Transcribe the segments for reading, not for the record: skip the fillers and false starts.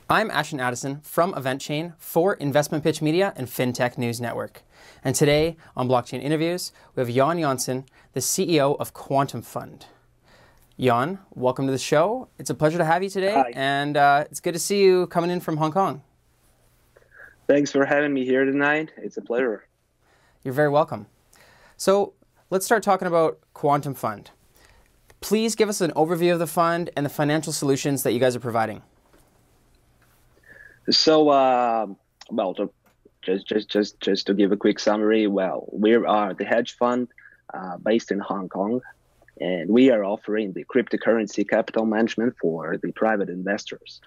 I'm Jan Jannsen from EventChain for Investment Pitch Media and FinTech News Network. And today on Blockchain Interviews, we have Jan Jannsen, the CEO of QuantumFund. Jan, welcome to the show. It's a pleasure to have you today. Hi. And it's good to see you coming in from Hong Kong. Thanks for having me here tonight. It's a pleasure. You're very welcome. So let's start talking about QuantumFund. Please give us an overview of the fund and the financial solutions that you guys are providing. So, just to give a quick summary, we are the hedge fund based in Hong Kong, and we are offering the cryptocurrency capital management for the private investors.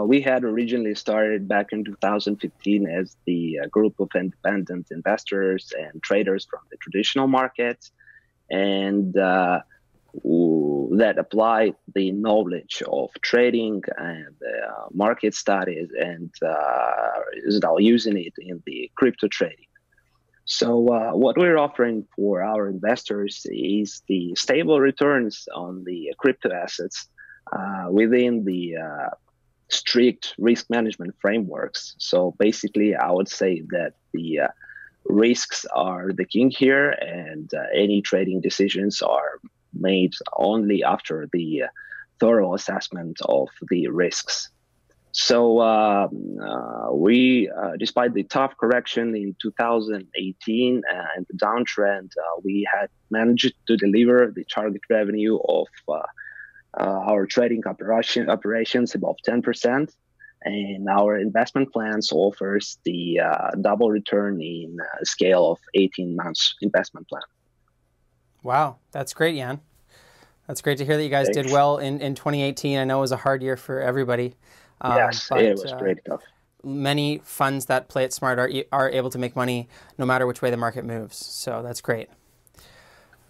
We had originally started back in 2015 as the group of independent investors and traders from the traditional markets, and that apply the knowledge of trading and market studies and is now using it in the crypto trading. So what we're offering for our investors is the stable returns on the crypto assets within the strict risk management frameworks. So basically, I would say that the risks are the king here, and any trading decisions are made only after the thorough assessment of the risks. So we, despite the tough correction in 2018 and the downtrend, we had managed to deliver the target revenue of our trading operations above 10%, and our investment plans offers the double return in a scale of 18 months investment plan. Wow, that's great, Jan. That's great to hear that you guys did well in 2018. I know it was a hard year for everybody. Yes, but, it was pretty tough. Many funds that play it smart are able to make money no matter which way the market moves. So that's great.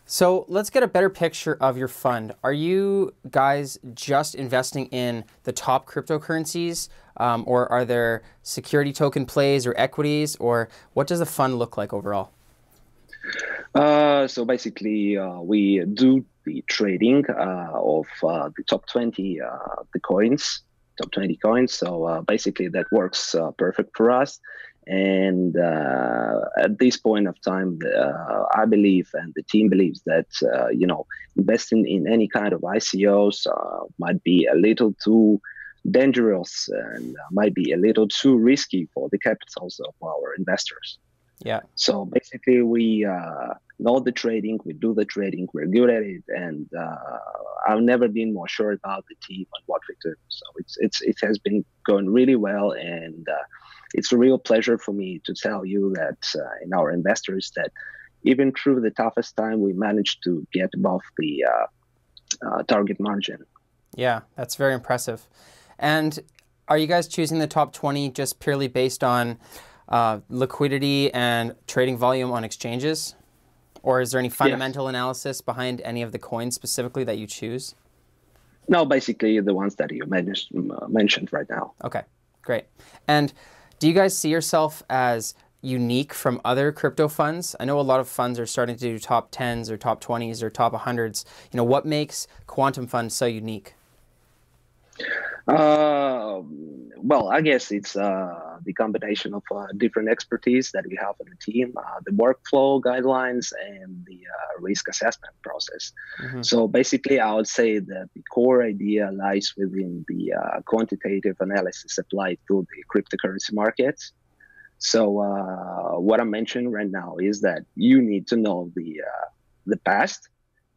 So let's get a better picture of your fund. Are you guys just investing in the top cryptocurrencies, or are there security token plays or equities, or what does the fund look like overall? So basically, we do the trading of the top 20 the coins, top 20 coins. So basically, that works perfect for us. And at this point of time, I believe, and the team believes, that investing in any kind of ICOs might be a little too dangerous and might be a little too risky for the capitals of our investors. Yeah. So basically, we know the trading, we do the trading, we're good at it, and I've never been more sure about the team and what we do. So it has been going really well, and it's a real pleasure for me to tell you that in our investors that even through the toughest time, we managed to get above the target margin. Yeah, that's very impressive. And are you guys choosing the top 20 just purely based on liquidity and trading volume on exchanges? Or is there any fundamental analysis behind any of the coins specifically that you choose? No, basically the ones that you mentioned right now. Okay, great. And do you guys see yourself as unique from other crypto funds? I know a lot of funds are starting to do top 10s or top 20s or top 100s. What makes QuantumFund so unique? Well, I guess it's the combination of different expertise that we have on the team, the workflow guidelines, and the risk assessment process. Mm-hmm. So basically, I would say that the core idea lies within the quantitative analysis applied to the cryptocurrency markets. So what I'm mentioning right now is that you need to know the past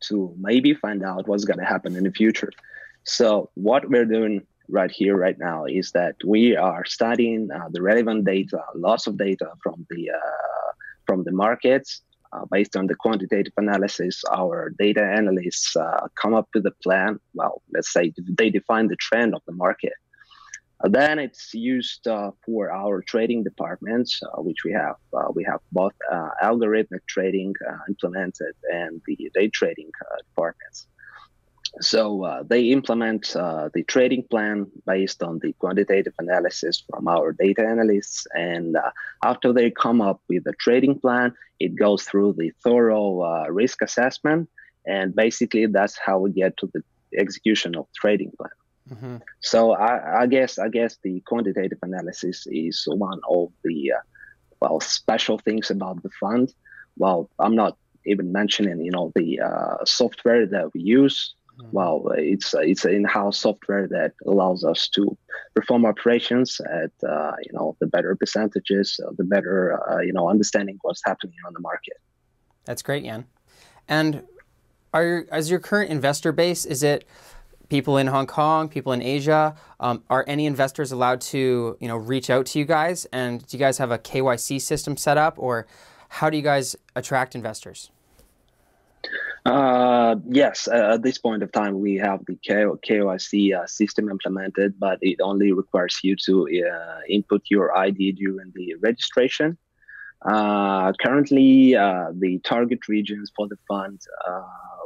to maybe find out what's going to happen in the future. So what we're doing right here, right now, is that we are studying the relevant data, lots of data from the markets. Based on the quantitative analysis, our data analysts come up with a plan. Well, let's say they define the trend of the market. Then it's used for our trading departments, which we have. We have both algorithmic trading implemented and the day trading departments. So they implement the trading plan based on the quantitative analysis from our data analysts. And after they come up with a trading plan, it goes through the thorough risk assessment. And basically, that's how we get to the execution of trading plan. So I guess the quantitative analysis is one of the special things about the fund. Well, I'm not even mentioning the software that we use. Well, it's an in-house software that allows us to perform operations at the better percentages, the better understanding what's happening on the market. That's great, Jan. And as your current investor base, is it people in Hong Kong, people in Asia? Are any investors allowed to reach out to you guys? And do you guys have a KYC system set up, or how do you guys attract investors? Yes, at this point of time, we have the KYC system implemented, but it only requires you to input your ID during the registration. Currently, the target regions for the fund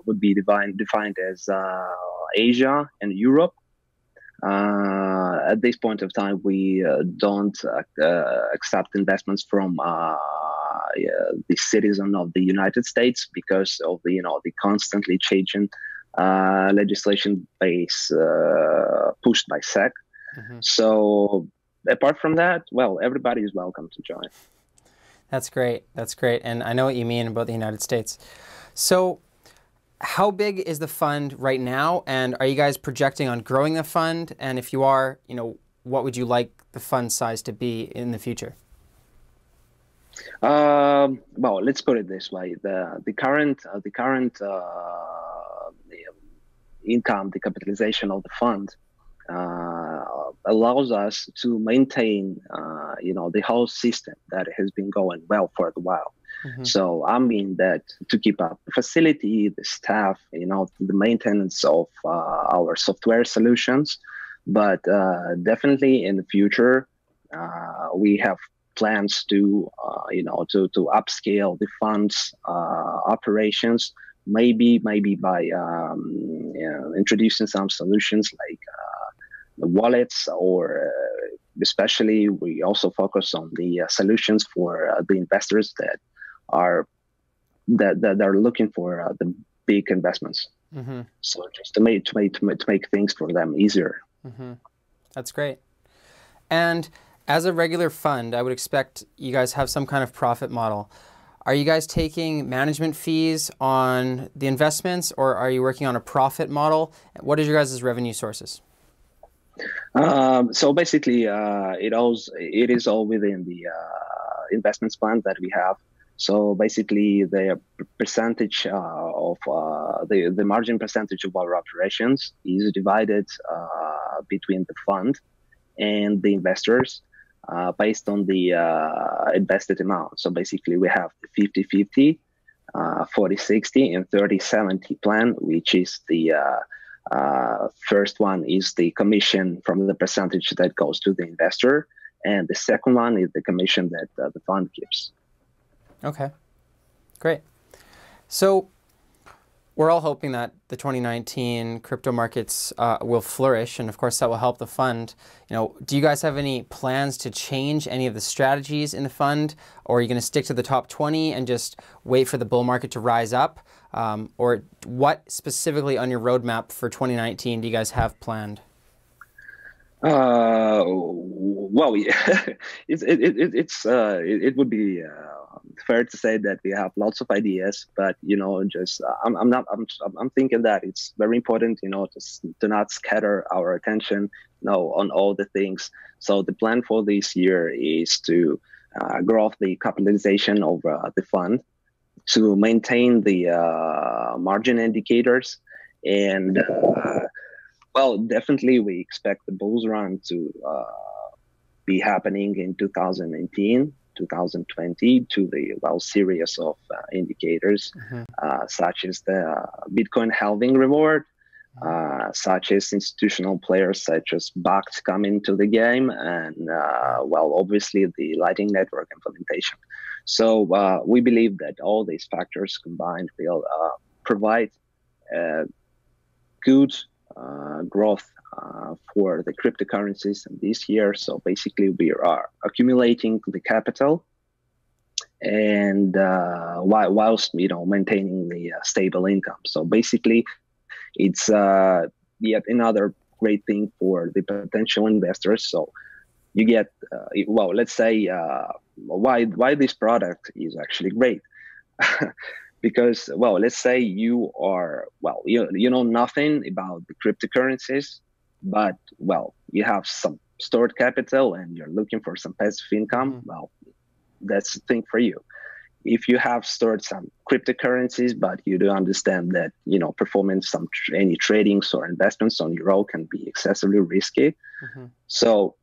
would be defined as Asia and Europe. At this point of time, we don't accept investments from the citizen of the United States because of the constantly changing legislation base pushed by SEC. So apart from that, well, everybody is welcome to join. That's great. That's great. And I know what you mean about the United States. So how big is the fund right now? And are you guys projecting on growing the fund? And if you are, what would you like the fund size to be in the future? Well, let's put it this way: the current income, the capitalization of the fund allows us to maintain, the whole system that has been going well for a while. So I mean that to keep up the facility, the staff, the maintenance of our software solutions, but definitely in the future, we have plans to upscale the fund's operations, maybe by introducing some solutions like the wallets, or especially we also focus on the solutions for the investors that are looking for the big investments. So just to make things for them easier. That's great. And as a regular fund, I would expect you guys have some kind of profit model. Are you guys taking management fees on the investments, or are you working on a profit model? What is your guys' revenue sources? So basically, it is all within the investments plan that we have. So basically, the percentage of the margin percentage of our operations is divided between the fund and the investors based on the invested amount. So basically, we have the 50-50, 40-60, and 30-70 plan, which is the first one is the commission from the percentage that goes to the investor, and the second one is the commission that the fund keeps. Okay, great. So we're all hoping that the 2019 crypto markets will flourish, and of course that will help the fund. Do you guys have any plans to change any of the strategies in the fund, or are you going to stick to the top 20 and just wait for the bull market to rise up? Or what specifically on your roadmap for 2019 do you guys have planned? Well, it would be fair to say that we have lots of ideas, but I'm thinking that it's very important, to not scatter our attention, on all the things. So the plan for this year is to grow the capitalization of the fund, to maintain the margin indicators, and well, definitely we expect the bull run to be happening in 2019, 2020, to the series of indicators, such as the Bitcoin halving reward, such as institutional players such as Bakkt come into the game, and obviously the Lightning Network implementation. So we believe that all these factors combined will provide good growth for the cryptocurrencies this year. So basically, we are accumulating the capital, and whilst maintaining the stable income. So basically, it's yet another great thing for the potential investors. So you get, well, let's say why this product is actually great. Because, well, let's say you are, well, you know nothing about the cryptocurrencies, but, well, you have some stored capital and you're looking for some passive income. Well, that's the thing for you. If you have stored some cryptocurrencies, but you do understand that, you know, performing any tradings or investments on your own can be excessively risky. So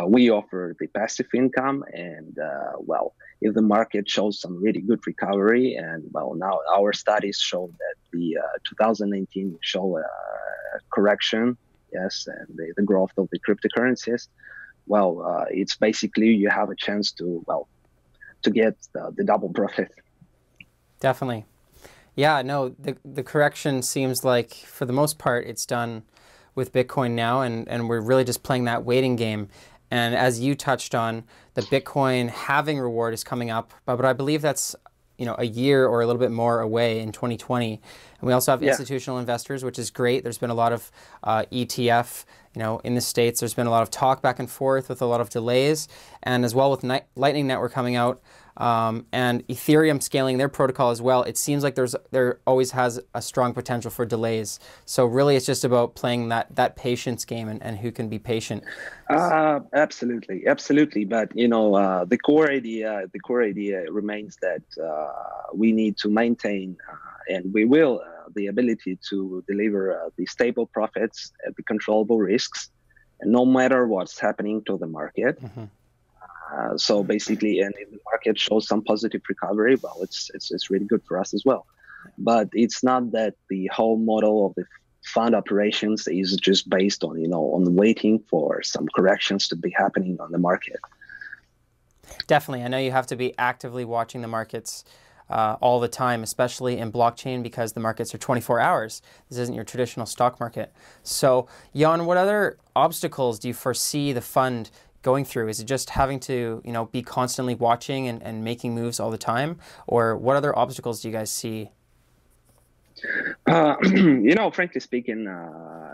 we offer the passive income, and well, if the market shows some really good recovery, and well, now our studies show that the 2019 show a correction, yes, and the growth of the cryptocurrencies, well, it's basically you have a chance to, well, to get the double profit. Definitely. Yeah, no, the correction seems like for the most part it's done with Bitcoin now, and we're really just playing that waiting game. And as you touched on, the Bitcoin halving reward is coming up, but I believe that's, you know, a year or a little bit more away in 2020. And we also have institutional investors, which is great. There's been a lot of ETF, you know, in the States. There's been a lot of talk back and forth with a lot of delays, and as well with Lightning Network coming out, and Ethereum scaling their protocol as well. It seems like there always has a strong potential for delays. So really, it's just about playing that patience game and who can be patient. Absolutely, absolutely. But you know, the core idea remains that we need to maintain, and we will, the ability to deliver the stable profits at the controllable risks, and no matter what's happening to the market. So basically, and if the market shows some positive recovery, well, it's really good for us as well. But it's not that the whole model of the fund operations is just based on, you know, on waiting for some corrections to be happening on the market. Definitely. I know you have to be actively watching the markets all the time, especially in blockchain, because the markets are 24 hours. This isn't your traditional stock market. So, Jan, what other obstacles do you foresee the fund going through? Is it just having to, you know, be constantly watching and making moves all the time? Or what other obstacles do you guys see? You know, frankly speaking,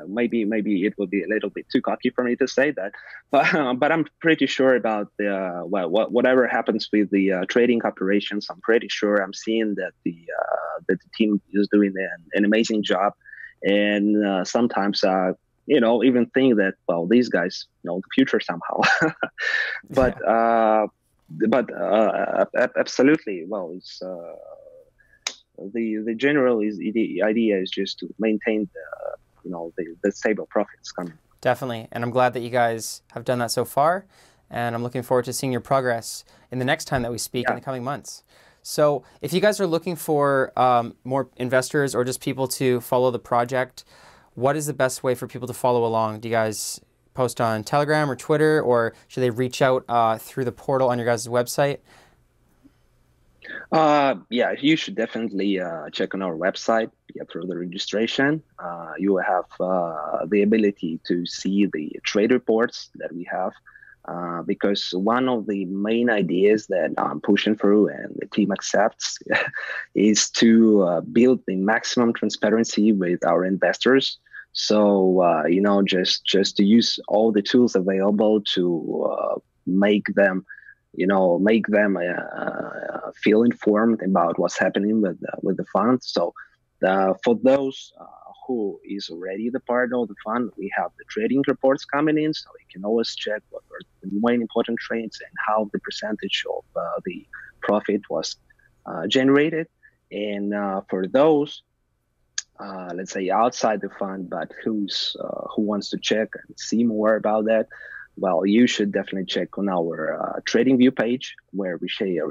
maybe it would be a little bit too cocky for me to say that, but I'm pretty sure about the whatever happens with the trading operations. I'm pretty sure I'm seeing that the team is doing an amazing job, and sometimes you know, even think that, well, these guys know the future somehow. But absolutely, well, it's. The general idea is just to maintain the stable profits coming. Definitely, and I'm glad that you guys have done that so far, and I'm looking forward to seeing your progress in the next time that we speak in the coming months. So if you guys are looking for more investors or just people to follow the project, what is the best way for people to follow along? Do you guys post on Telegram or Twitter, or should they reach out through the portal on your guys' website? Yeah, you should definitely check on our website, get through the registration. You will have the ability to see the trade reports that we have, because one of the main ideas that I'm pushing through and the team accepts is to build the maximum transparency with our investors. So, you know, just to use all the tools available to make them feel informed about what's happening with the fund. So for those who is already the part of the fund, we have the trading reports coming in, so you can always check what are the main important trades and how the percentage of the profit was generated. And for those, let's say outside the fund, but who wants to check and see more about that, well, you should definitely check on our trading view page, where we share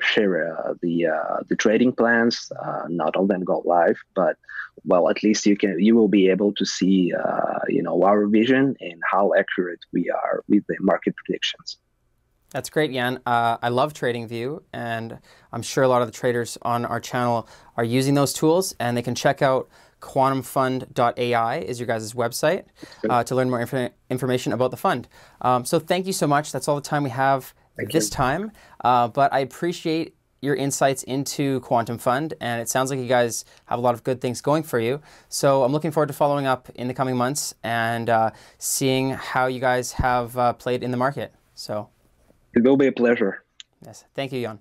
the trading plans. Not all of them go live, but well, at least you will be able to see our vision and how accurate we are with the market predictions. That's great, Jan. I love TradingView, and I'm sure a lot of the traders on our channel are using those tools, and they can check out QuantumFund.ai is your guys' website to learn more information about the fund. So thank you so much. That's all the time we have this time. But I appreciate your insights into Quantum Fund, and it sounds like you guys have a lot of good things going for you. So I'm looking forward to following up in the coming months and seeing how you guys have played in the market. So it will be a pleasure. yes, thank you, Jan.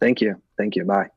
Thank you. Thank you. Bye.